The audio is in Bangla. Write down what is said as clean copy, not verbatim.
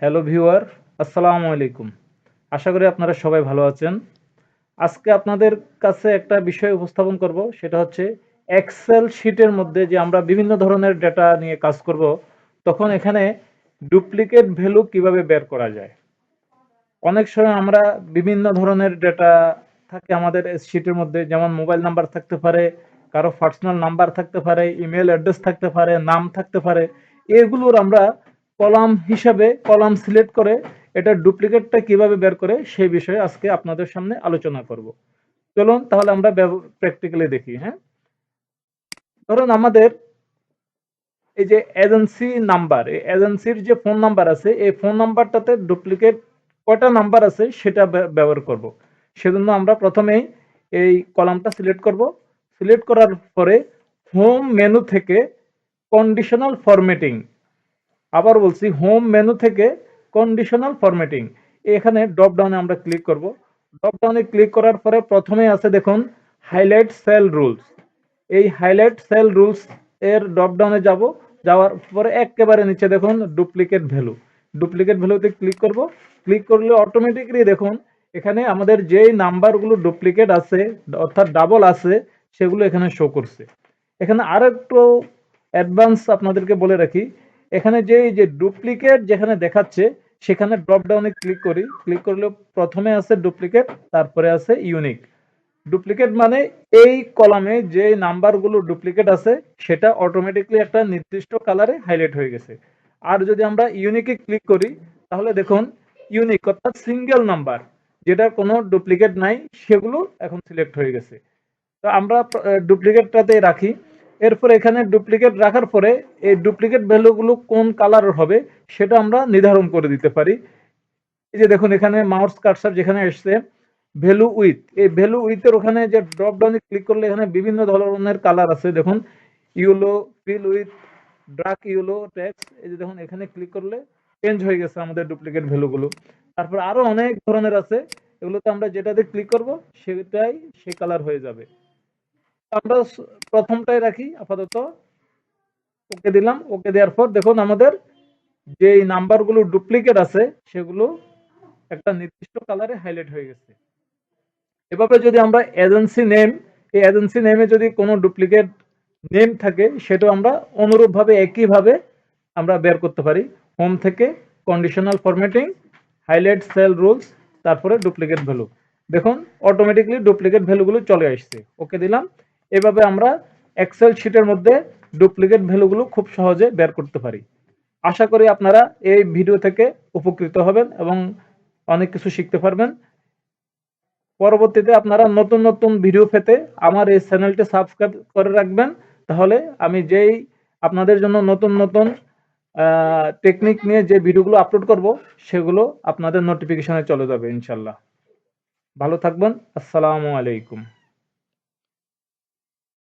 হ্যালো ভিউয়ার, আসসালামু আলাইকুম। আশা করি আপনারা সবাই ভালো আছেন। আজকে আপনাদের কাছে একটা বিষয় উপস্থাপন করব, সেটা হচ্ছে এক্সেল শিটের মধ্যে যে আমরা বিভিন্ন ধরনের ডেটা নিয়ে কাজ করব, তখন এখানে ডুপ্লিকেট ভ্যালু কিভাবে বের করা যায়। অনেক সময় আমরা বিভিন্ন ধরনের ডেটা থাকে আমাদের শিটের মধ্যে, যেমন মোবাইল নাম্বার থাকতে পারে, কারো পার্সোনাল নাম্বার থাকতে পারে, ইমেল অ্যাড্রেস থাকতে পারে, নাম থাকতে পারে। এগুলোর আমরা কলাম হিসাবে কলাম সিলেক্ট করে এটা ডুপ্লিকেটটা কিভাবে বের করে সেই বিষয়ে আজকে আপনাদের সামনে আলোচনা করব। চলুন তাহলে আমরা প্র্যাকটিক্যালি দেখি। হ্যাঁ, ধরুন আমাদের এই যে এজেন্সি নাম্বার, এই এজেন্সির যে ফোন নাম্বার আছে, এই ফোন নাম্বারটাতে ডুপ্লিকেট কয়টা নাম্বার আছে সেটা ব্যবহার করব। সেজন্য আমরা প্রথমেই এই কলামটা সিলেক্ট করব। সিলেক্ট করার পরে হোম মেনু থেকে কন্ডিশনাল ফরম্যাটিং, আবার বলছি হোম মেনু থেকে কন্ডিশনাল ফরম্যাটিং, এখানে ড্রপ ডাউনে আমরা ক্লিক করব। ড্রপ ডাউনে ক্লিক করার পরে প্রথমে আছে দেখুন হাইলাইট সেল রুলস। এই হাইলাইট সেল রুলস এর ড্রপ ডাউনে যাব। যাওয়ার পরে একেবারে নিচে দেখুন ডুপ্লিকেট ভ্যালু। ডুপ্লিকেট ভ্যালুতে ক্লিক করব। ক্লিক করলে অটোমেটিকলি দেখুন এখানে আমাদের যেই নাম্বারগুলো ডুপ্লিকেট আছে, অর্থাৎ ডাবল আছে, সেগুলো এখানে শো করছে। এখানে আরো একটু অ্যাডভান্স আপনাদেরকে বলে রাখি, এখানে যে ডুপ্লিকেট যেখানে দেখাচ্ছে সেখানে ড্রপ ডাউনে ক্লিক করি। ক্লিক করলে প্রথমে আছে ডুপ্লিকেট, তারপরে আছে ইউনিক। ডুপ্লিকেট মানে এই কলামে যে নাম্বারগুলো ডুপ্লিকেট আছে সেটা অটোমেটিকলি একটা নির্দিষ্ট কালারে হাইলাইট হয়ে গেছে। আর যদি আমরা ইউনিকে ক্লিক করি তাহলে দেখুন ইউনিক অর্থাৎ সিঙ্গেল নাম্বার যেটার কোনো ডুপ্লিকেট নাই, সেগুলো এখন সিলেক্ট হয়ে গেছে। তো আমরা ডুপ্লিকেটটাতে রাখি। এরপর এখানে ডুপ্লিকেট রাখার পরে এই ডুপ্লিকেট ভ্যালুগুলো কোন কালার হবে সেটা আমরা নির্ধারণ করে দিতে পারি। এই যে দেখুন এখানে মাউস কার্সার যেখানে এসছে ভ্যালু উইথ, এই ভ্যালু উইথের ওখানে যে ড্রপ ডাউনে ক্লিক করলে এখানে বিভিন্ন ধরনের কালার আছে। দেখুন yellow, fill with, dark yellow, text. এই যে দেখুন এখানে ক্লিক করলে চেঞ্জ হয়ে গেছে আমাদের ডুপ্লিকেট ভ্যালুগুলো। তারপর আরো অনেক ধরনের আছে, এগুলোতে আমরা যেটাতে ক্লিক করব সেটাই সেই কালার হয়ে যাবে। আমরা প্রথমটাই রাখি আপাতত। ওকে দিলাম। ওকে দেওয়ার পর দেখুন আমাদের যে নাম্বারগুলো ডুপ্লিকেট আছে সেগুলো একটা নির্দিষ্ট কালারে হাইলাইট হয়ে গেছে। এভাবে যদি আমরা এজেন্সি নেম, এই এজেন্সি নেমে যদি কোনো ডুপ্লিকেট নেম থাকে সেটাও আমরা অনুরূপভাবে একইভাবে আমরা বের করতে পারি। হোম থেকে conditional formatting, highlight sell rules, তারপরে ডুপ্লিকেট ভ্যালু। দেখুন অটোমেটিকলি ডুপ্লিকেট ভ্যালুগুলো চলে আসছে। ওকে দিলাম। এভাবে আমরা এক্সেল শিটের মধ্যে ডুপ্লিকেট ভ্যালুগুলো খুব সহজে বের করতে পারি। আশা করি আপনারা এই ভিডিও থেকে উপকৃত হবেন এবং অনেক কিছু শিখতে পারবেন। পরবর্তীতে আপনারা নতুন নতুন ভিডিও পেতে আমার এই চ্যানেলটি সাবস্ক্রাইব করে রাখবেন। তাহলে আমি যেই আপনাদের জন্য নতুন নতুন টেকনিক নিয়ে যে ভিডিওগুলো আপলোড করব সেগুলো আপনাদের নোটিফিকেশনে চলে যাবে ইনশাল্লাহ। ভালো থাকবেন। আসসালামু আলাইকুম।